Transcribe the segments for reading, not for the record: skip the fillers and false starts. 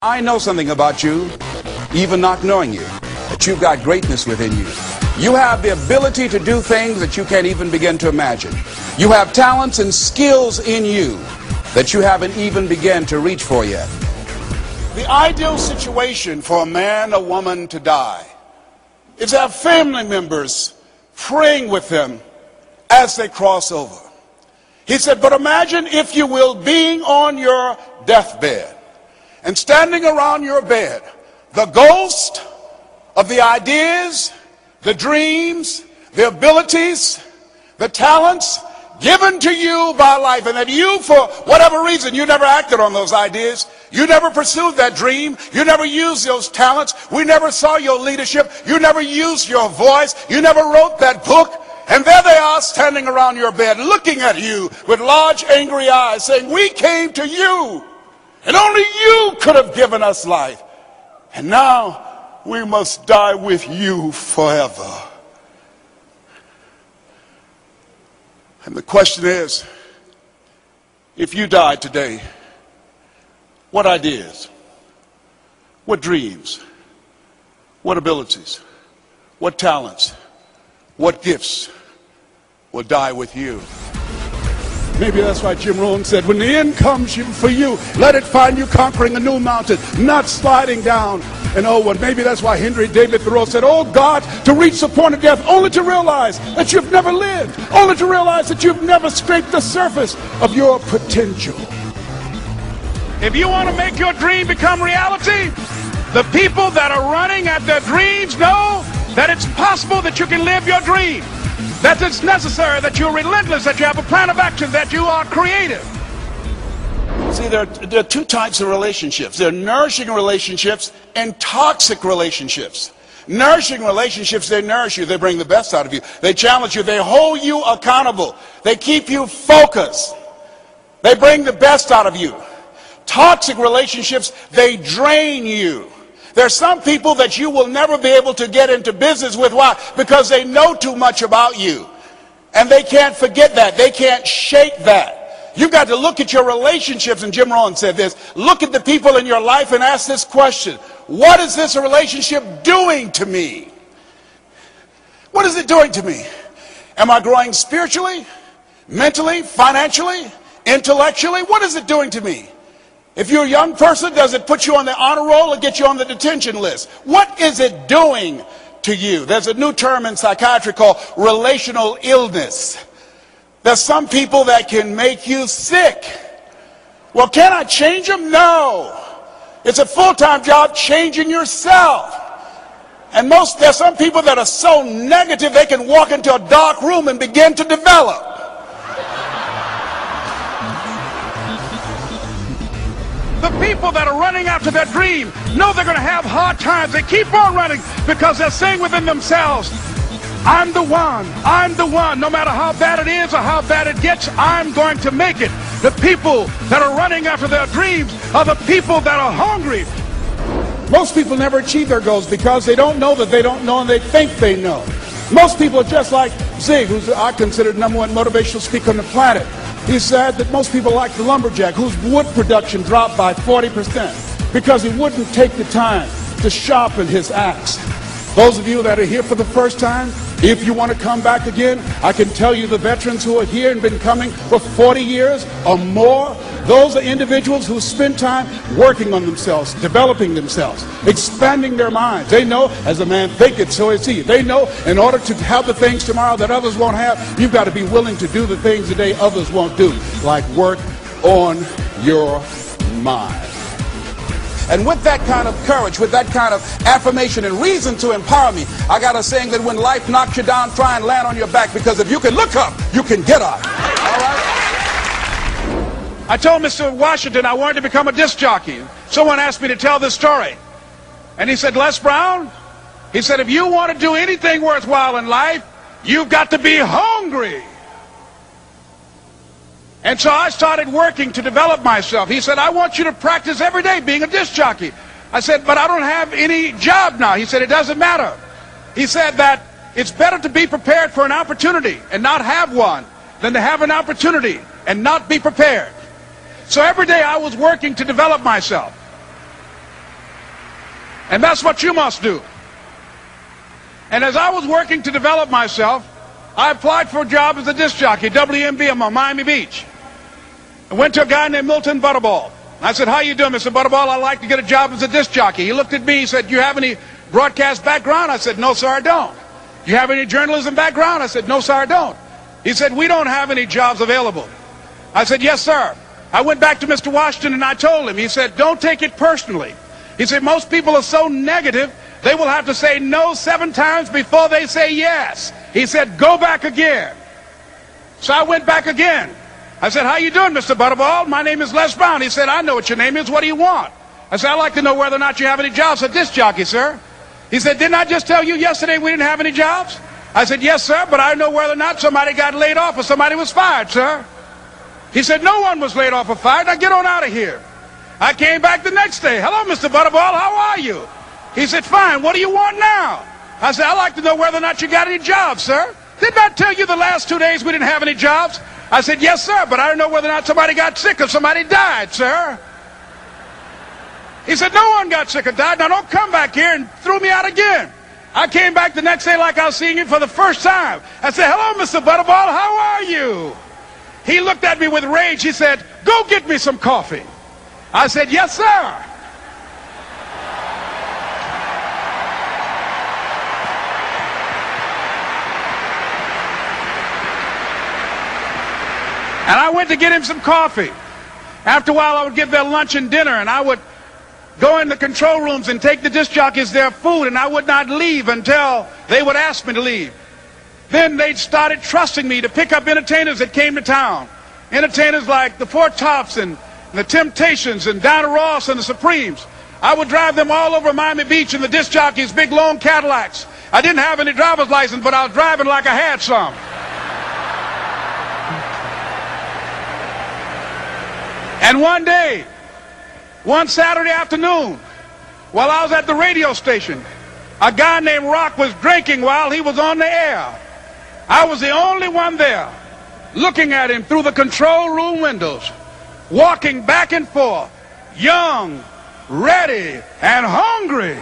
I know something about you, even not knowing you, that you've got greatness within you. You have the ability to do things that you can't even begin to imagine. You have talents and skills in you that you haven't even begun to reach for yet. The ideal situation for a man or woman to die is to have family members praying with them as they cross over. He said, but imagine, if you will, being on your deathbed and standing around your bed, the ghost of the ideas, the dreams, the abilities, the talents given to you by life, and that you, for whatever reason, you never acted on those ideas, you never pursued that dream, you never used those talents, we never saw your leadership, you never used your voice, you never wrote that book, and there they are standing around your bed looking at you with large angry eyes saying, we came to you and only you could have given us life, and now we must die with you forever. And the question is, if you died today, what ideas, what dreams, what abilities, what talents, what gifts will die with you? Maybe that's why Jim Rohn said, when the end comes for you, let it find you conquering a new mountain, not sliding down an old one. Maybe that's why Henry David Thoreau said, oh God, to reach the point of death only to realize that you've never lived, only to realize that you've never scraped the surface of your potential. If you want to make your dream become reality, the people that are running at their dreams know that it's possible that you can live your dream, that it's necessary, that you're relentless, that you have a plan of action, that you are creative. See, there are two types of relationships. There are nourishing relationships and toxic relationships. Nourishing relationships, they nourish you. They bring the best out of you. They challenge you. They hold you accountable. They keep you focused. They bring the best out of you. Toxic relationships, they drain you. There are some people that you will never be able to get into business with. Why? Because they know too much about you. And they can't forget that. They can't shake that. You've got to look at your relationships, and Jim Rohn said this, look at the people in your life and ask this question: what is this relationship doing to me? What is it doing to me? Am I growing spiritually, mentally, financially, intellectually? What is it doing to me? If you're a young person, does it put you on the honor roll or get you on the detention list? What is it doing to you? There's a new term in psychiatry called relational illness. There's some people that can make you sick. Well, can I change them? No. It's a full-time job changing yourself. And there's some people that are so negative they can walk into a dark room and begin to develop. The people that are running after their dream know they're going to have hard times. They keep on running because they're saying within themselves, I'm the one, I'm the one. No matter how bad it is or how bad it gets, I'm going to make it. The people that are running after their dreams are the people that are hungry. Most people never achieve their goals because they don't know that they don't know, and they think they know. Most people are just like Zig, who's I consider the #1 motivational speaker on the planet. He said that most people like the lumberjack whose wood production dropped by 40% because he wouldn't take the time to sharpen his axe. Those of you that are here for the first time, if you want to come back again, I can tell you the veterans who are here and been coming for 40 years or more, those are individuals who spend time working on themselves, developing themselves, expanding their minds. They know, as a man thinketh, so is he. They know in order to have the things tomorrow that others won't have, you've got to be willing to do the things today others won't do, like work on your mind. And with that kind of courage, with that kind of affirmation and reason to empower me, I got a saying that when life knocks you down, try and land on your back, because if you can look up, you can get up. All right? I told Mr. Washington I wanted to become a disc jockey. Someone asked me to tell this story. And he said, Les Brown, he said, if you want to do anything worthwhile in life, you've got to be hungry. And so I started working to develop myself. He said, I want you to practice every day being a disc jockey. I said, but I don't have any job now. He said, it doesn't matter. He said that it's better to be prepared for an opportunity and not have one than to have an opportunity and not be prepared. So every day I was working to develop myself. And that's what you must do. And as I was working to develop myself, I applied for a job as a disc jockey, WMBM on Miami Beach. I went to a guy named Milton Butterball. I said, how you doing, Mr. Butterball? I'd like to get a job as a disc jockey. He looked at me, he said, do you have any broadcast background? I said, no, sir, I don't. Do you have any journalism background? I said, no, sir, I don't. He said, we don't have any jobs available. I said, yes, sir. I went back to Mr. Washington and I told him. He said, don't take it personally. He said, most people are so negative, they will have to say no 7 times before they say yes. He said, go back again. So I went back again. I said, how you doing, Mr. Butterball? My name is Les Brown. He said, I know what your name is. What do you want? I said, I'd like to know whether or not you have any jobs as a disc jockey, sir. He said, didn't I just tell you yesterday we didn't have any jobs? I said, yes, sir, but I know whether or not somebody got laid off or somebody was fired, sir. He said, no one was laid off or fired. Now get on out of here. I came back the next day. Hello, Mr. Butterball, how are you? He said, fine, what do you want now? I said, I'd like to know whether or not you got any jobs, sir. Didn't I tell you the last 2 days we didn't have any jobs? I said, yes, sir, but I don't know whether or not somebody got sick or somebody died, sir. He said, no one got sick or died. Now don't come back here and throw me out again. I came back the next day like I was seeing you for the first time. I said, hello, Mr. Butterball, how are you? He looked at me with rage. He said, go get me some coffee. I said, yes, sir. And I went to get him some coffee. After a while, I would give their lunch and dinner, and I would go in the control rooms and take the disc jockeys their food, and I would not leave until they would ask me to leave. Then they started trusting me to pick up entertainers that came to town. Entertainers like the Four Tops and the Temptations and Donna Ross and the Supremes. I would drive them all over Miami Beach in the disc jockeys' big long Cadillacs. I didn't have any driver's license, but I was driving like I had some. And one day, one Saturday afternoon, while I was at the radio station, a guy named Rock was drinking while he was on the air. I was the only one there, looking at him through the control room windows, walking back and forth, young, ready, and hungry.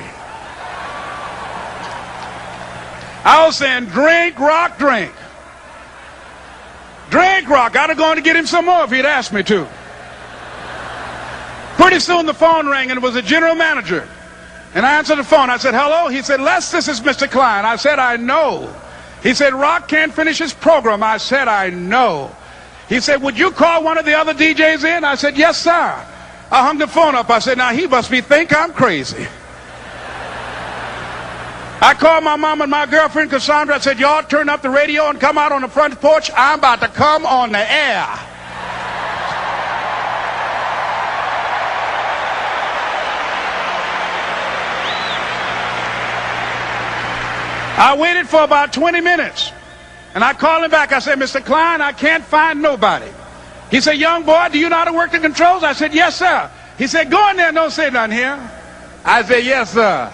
I was saying, drink, Rock, drink. Drink, Rock. I'd have gone to get him some more if he'd asked me to. Pretty soon the phone rang, and it was the general manager. And I answered the phone. I said, hello? He said, Les, this is Mr. Klein. I said, I know. He said, Rock can't finish his program. I said, I know. He said, would you call one of the other DJs in? I said, yes, sir. I hung the phone up. I said, now he must think I'm crazy. I called my mom and my girlfriend, Cassandra. I said, y'all turn up the radio and come out on the front porch. I'm about to come on the air. I waited for about 20 minutes, and I called him back. I said, Mr. Klein, I can't find nobody. He said, young boy, do you know how to work the controls? I said, yes, sir. He said, go in there and don't say nothing here. I said, yes, sir.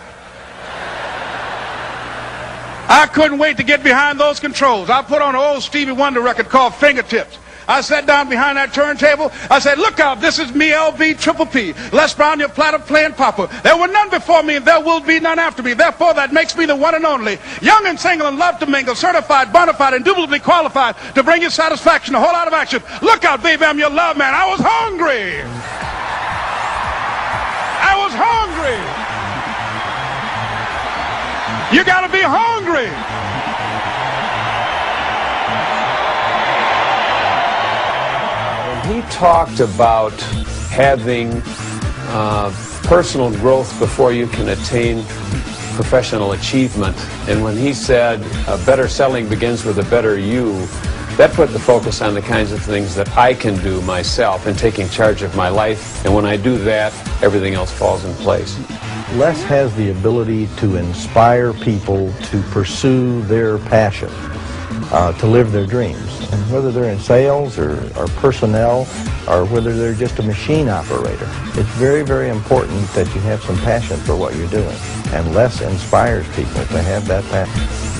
I couldn't wait to get behind those controls. I put on an old Stevie Wonder record called Fingertips. I sat down behind that turntable. I said, look out, this is me, LB Triple P. Les Brown, your platter playing papa. There were none before me, and there will be none after me. Therefore, that makes me the one and only. Young and single and love to mingle, certified, bona fide, indubitably qualified to bring you satisfaction, a whole lot of action. Look out, baby, I'm your love man. I was hungry. I was hungry. You got to be hungry. He talked about having personal growth before you can attain professional achievement. And when he said better selling begins with a better you, that put the focus on the kinds of things that I can do myself in taking charge of my life. And when I do that, everything else falls in place. Les has the ability to inspire people to pursue their passion, to live their dreams. And whether they're in sales or personnel or whether they're just a machine operator, it's very, very important that you have some passion for what you're doing. And Les inspires people to have that passion.